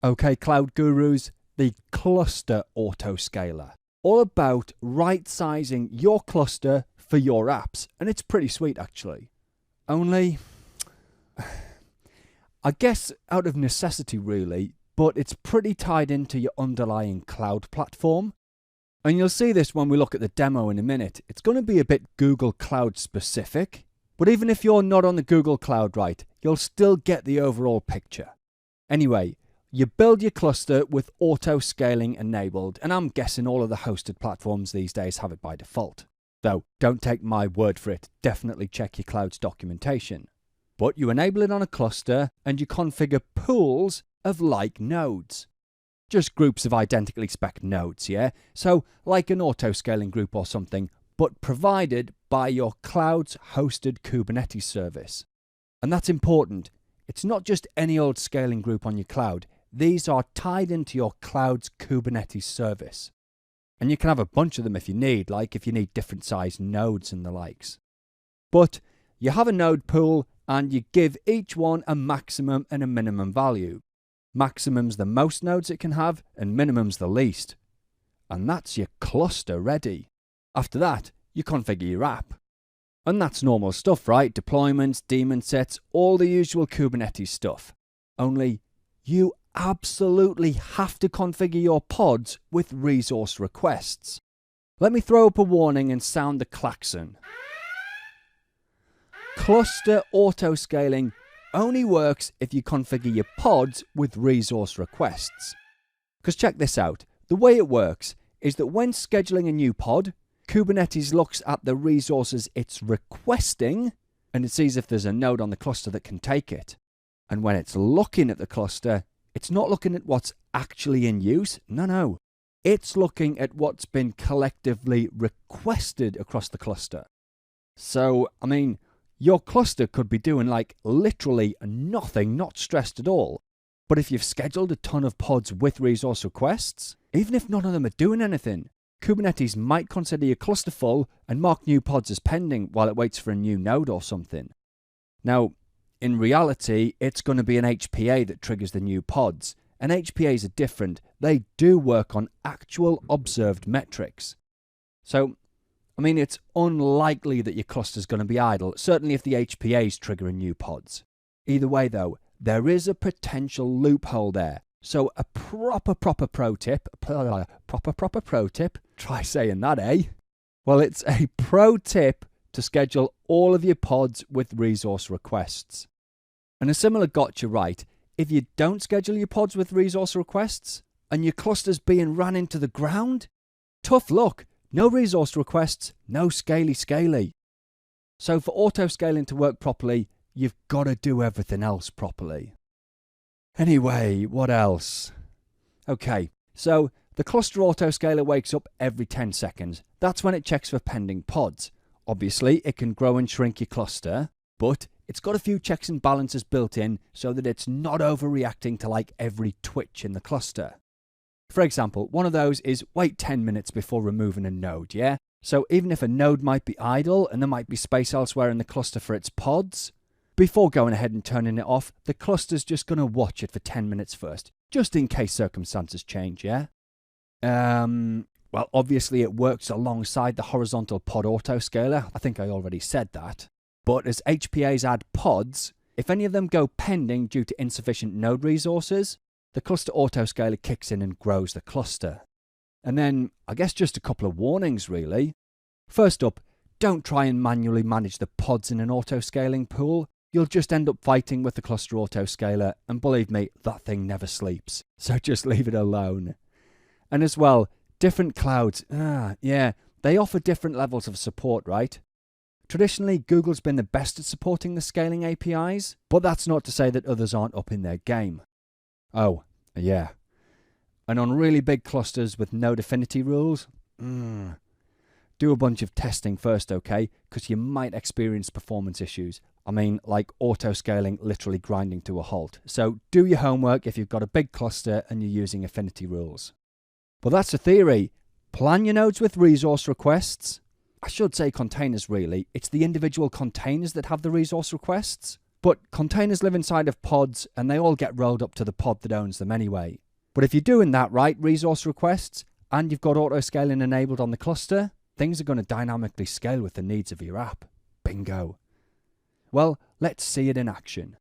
Okay, cloud gurus, the cluster autoscaler. All about right-sizing your cluster for your apps, and it's pretty sweet actually. Only, I guess out of necessity really, but it's pretty tied into your underlying cloud platform. And you'll see this when we look at the demo in a minute. It's going to be a bit Google Cloud specific, but even if you're not on the Google Cloud, right, you'll still get the overall picture. Anyway, you build your cluster with auto scaling enabled, and I'm guessing all of the hosted platforms these days have it by default. Though, don't take my word for it, definitely check your cloud's documentation. But you enable it on a cluster and you configure pools of like nodes. Just groups of identically spec nodes, yeah? So, like an auto-scaling group or something, but provided by your cloud's hosted Kubernetes service. And that's important. It's not just any old scaling group on your cloud. These are tied into your cloud's Kubernetes service. And you can have a bunch of them if you need, like if you need different sized nodes and the likes. But you have a node pool and you give each one a maximum and a minimum value. Maximum's the most nodes it can have and minimum's the least. And that's your cluster ready. After that, you configure your app. And that's normal stuff, right? Deployments, daemon sets, all the usual Kubernetes stuff. Only you absolutely have to configure your pods with resource requests. Let me throw up a warning and sound the klaxon. Cluster auto-scaling only works if you configure your pods with resource requests. Because check this out, the way it works is that when scheduling a new pod, Kubernetes looks at the resources it's requesting and it sees if there's a node on the cluster that can take it. And when it's looking at the cluster, it's not looking at what's actually in use. No. It's looking at what's been collectively requested across the cluster. So, I mean, your cluster could be doing like literally nothing, not stressed at all. But if you've scheduled a ton of pods with resource requests, even if none of them are doing anything, Kubernetes might consider your cluster full and mark new pods as pending while it waits for a new node or something. Now, in reality, it's going to be an HPA that triggers the new pods. And HPAs are different. They do work on actual observed metrics. So, I mean, it's unlikely that your cluster's going to be idle, certainly if the HPAs trigger new pods. Either way, though, there is a potential loophole there. So a proper pro tip, try saying that, eh? Well, it's a pro tip to schedule all of your pods with resource requests. And a similar gotcha, right? If you don't schedule your pods with resource requests and your cluster's being ran into the ground, tough luck. No resource requests, no scaly. So for auto-scaling to work properly, you've got to do everything else properly. Anyway, what else? Okay, so the cluster autoscaler wakes up every 10 seconds. That's when it checks for pending pods. Obviously, it can grow and shrink your cluster, but it's got a few checks and balances built in so that it's not overreacting to like every twitch in the cluster. For example, one of those is wait 10 minutes before removing a node, yeah? So even if a node might be idle and there might be space elsewhere in the cluster for its pods, before going ahead and turning it off, the cluster's just going to watch it for 10 minutes first, just in case circumstances change, yeah? Well, obviously it works alongside the horizontal pod autoscaler. I think I already said that. But as HPAs add pods, if any of them go pending due to insufficient node resources, the cluster autoscaler kicks in and grows the cluster. And then, I guess just a couple of warnings really. First up, don't try and manually manage the pods in an autoscaling pool. You'll just end up fighting with the cluster autoscaler, and believe me, that thing never sleeps. So just leave it alone. And as well, different clouds, they offer different levels of support, right? Traditionally, Google's been the best at supporting the scaling APIs, but that's not to say that others aren't up in their game. Oh, yeah. And on really big clusters with node affinity rules, do a bunch of testing first, okay? Because you might experience performance issues. I mean, like auto-scaling literally grinding to a halt. So do your homework if you've got a big cluster and you're using affinity rules. But that's the theory. Plan your nodes with resource requests. I should say containers really. It's the individual containers that have the resource requests. But containers live inside of pods and they all get rolled up to the pod that owns them anyway. But if you're doing that right, resource requests, and you've got auto-scaling enabled on the cluster, things are going to dynamically scale with the needs of your app. Bingo. Well, let's see it in action.